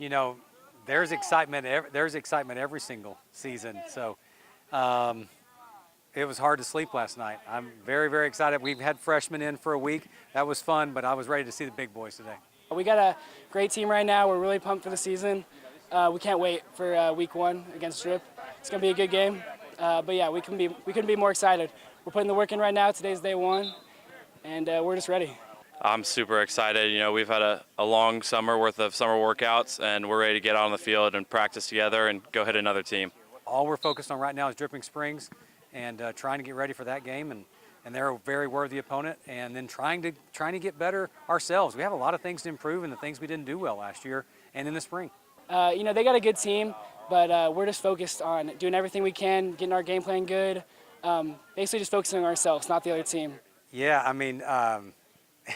you know, there's excitement every single season. So it was hard to sleep last night. I'm very, very excited. We've had freshmen in for a week. That was fun, but I was ready to see the big boys today. We got a great team right now. We're really pumped for the season. We can't wait for week 1 against Drip. It's going to be a good game. But yeah, we couldn't be more excited. We're putting the work in right now. Today's day 1, and we're just ready. I'm super excited. You know, we've had a long summer worth of summer workouts, and we're ready to get out on the field and practice together and go hit another team. All we're focused on right now is Dripping Springs and trying to get ready for that game, and they're a very worthy opponent, and then trying to get better ourselves. We have a lot of things to improve and the things we didn't do well last year and in the spring. You know, they got a good team, but we're just focused on doing everything we can, getting our game plan good, basically just focusing on ourselves, not the other team. Yeah, I mean,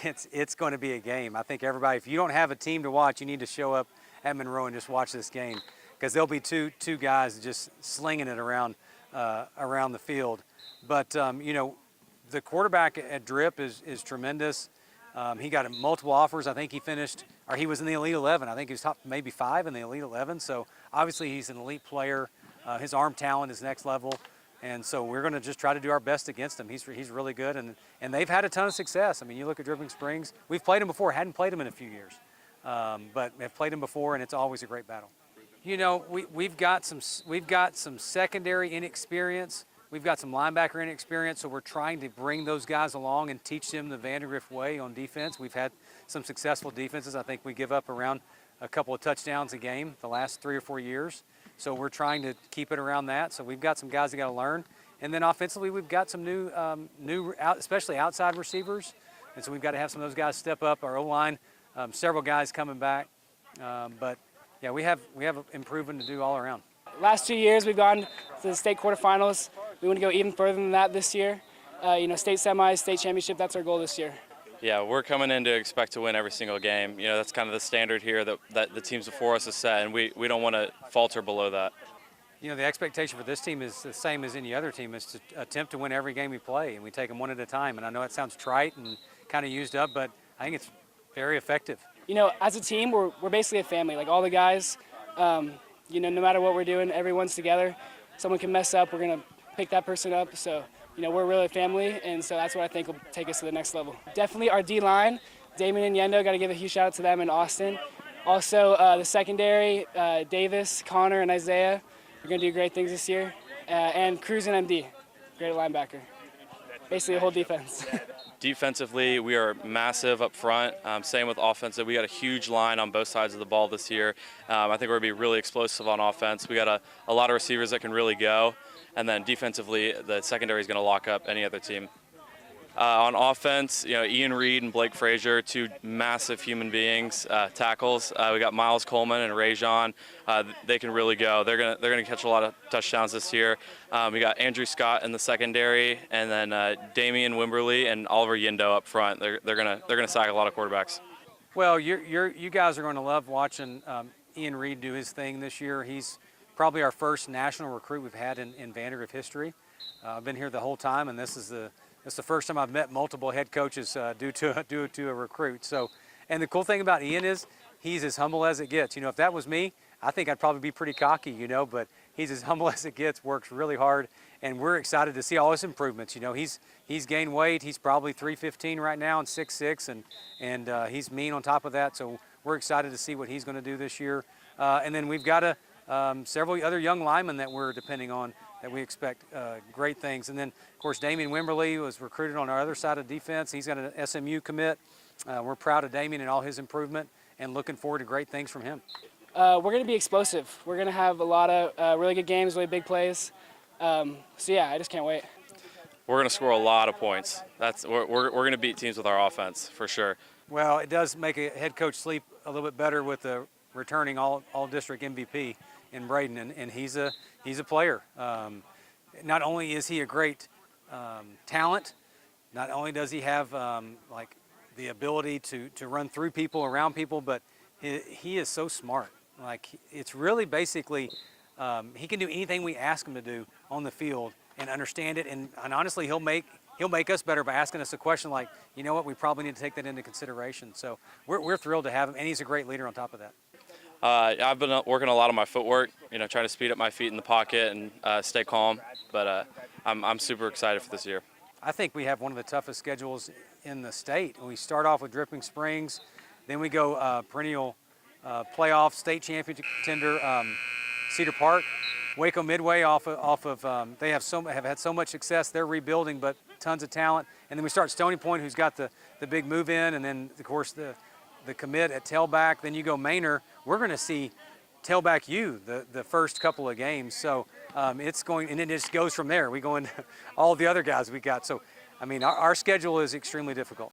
it's going to be a game. I think everybody, if you don't have a team to watch, you need to show up at Monroe and just watch this game, because there'll be two guys just slinging it around the field. But you know, the quarterback at Drip is tremendous. He got multiple offers. I think he was in the Elite 11. I think he was top maybe 5 in the Elite 11. So obviously he's an elite player. His arm talent is next level. And so we're going to just try to do our best against him. He's really good, and they've had a ton of success. I mean, you look at Dripping Springs. We've played him before. Hadn't played him in a few years, but have played him before, and it's always a great battle. You know, we've got some secondary inexperience. We've got some linebacker inexperience, so we're trying to bring those guys along and teach them the Vandegrift way on defense. We've had some successful defenses. I think we give up around a couple of touchdowns a game the last 3 or 4 years. So we're trying to keep it around that. So we've got some guys that got to learn. And then offensively, we've got some new especially outside receivers. And so we've got to have some of those guys step up. Our O-line, several guys coming back. But yeah, we have improvement to do all around. Last 2 years, we've gone to the state quarterfinals. We want to go even further than that this year. You know, state semis, state championship, that's our goal this year. Yeah, we're coming in to expect to win every single game. You know, that's kind of the standard here that the teams before us have set, and we don't want to falter below that. You know, the expectation for this team is the same as any other team, is to attempt to win every game we play, and we take them one at a time. And I know it sounds trite and kind of used up, but I think it's very effective. You know, as a team, we're basically a family. Like all the guys, you know, no matter what we're doing, everyone's together. Someone can mess up, we're going to pick that person up. So, you know, we're really a family, and so that's what I think will take us to the next level. Definitely our D-line, Damien and Yendo, got to give a huge shout out to them in Austin. Also, the secondary, Davis, Connor, and Isaiah are going to do great things this year. And Cruz and MD, great linebacker. Basically a whole defense. Defensively, we are massive up front. Same with offensive. We got a huge line on both sides of the ball this year. I think we're going to be really explosive on offense. We got a lot of receivers that can really go. And then defensively, the secondary is going to lock up any other team. On offense, you know, Ian Reed and Blake Frazier, 2 massive human beings, tackles. We got Miles Coleman and Rajon. They can really go. They're gonna catch a lot of touchdowns this year. We got Andrew Scott in the secondary, and then Damian Wimberly and Oliver Yendo up front. They're gonna sack a lot of quarterbacks. Well, you guys are going to love watching Ian Reed do his thing this year. He's probably our first national recruit we've had in Vandegrift history. I've been here the whole time, and this is the first time I've met multiple head coaches due to a recruit. So, and the cool thing about Ian is he's as humble as it gets. You know, if that was me, I think I'd probably be pretty cocky, you know, but he's as humble as it gets, works really hard, and we're excited to see all his improvements. You know, he's gained weight. He's probably 315 right now and 6'6", and he's mean on top of that. So we're excited to see what he's going to do this year. And then we've got several other young linemen that we're depending on, that we expect great things. And then, of course, Damian Wimberly was recruited on our other side of defense. He's got an SMU commit. We're proud of Damian and all his improvement and looking forward to great things from him. We're going to be explosive. We're going to have a lot of really good games, really big plays. So, yeah, I just can't wait. We're going to score a lot of points. We're going to beat teams with our offense, for sure. Well, it does make a head coach sleep a little bit better with the returning all-district MVP in Braden, and he's a player. Not only is he a great talent, not only does he have like the ability to run through people, around people, but he is so smart. Like, it's really basically he can do anything we ask him to do on the field and understand it, and honestly he'll make us better by asking us a question like, you know what, we probably need to take that into consideration. So we're thrilled to have him, and he's a great leader on top of that. I've been working a lot on my footwork, trying to speed up my feet in the pocket and stay calm. But I'm super excited for this year. I think we have one of the toughest schedules in the state. We start off with Dripping Springs, then we go perennial playoff state championship contender Cedar Park, Waco Midway off of they have had so much success. They're rebuilding, but tons of talent. And then we start Stony Point, who's got the big move in, and then of course the commit at tailback. Then you go Manor. We're going to see tailback U the first couple of games. So it's going, and it just goes from there. We go into all the other guys we got. So I mean, our schedule is extremely difficult.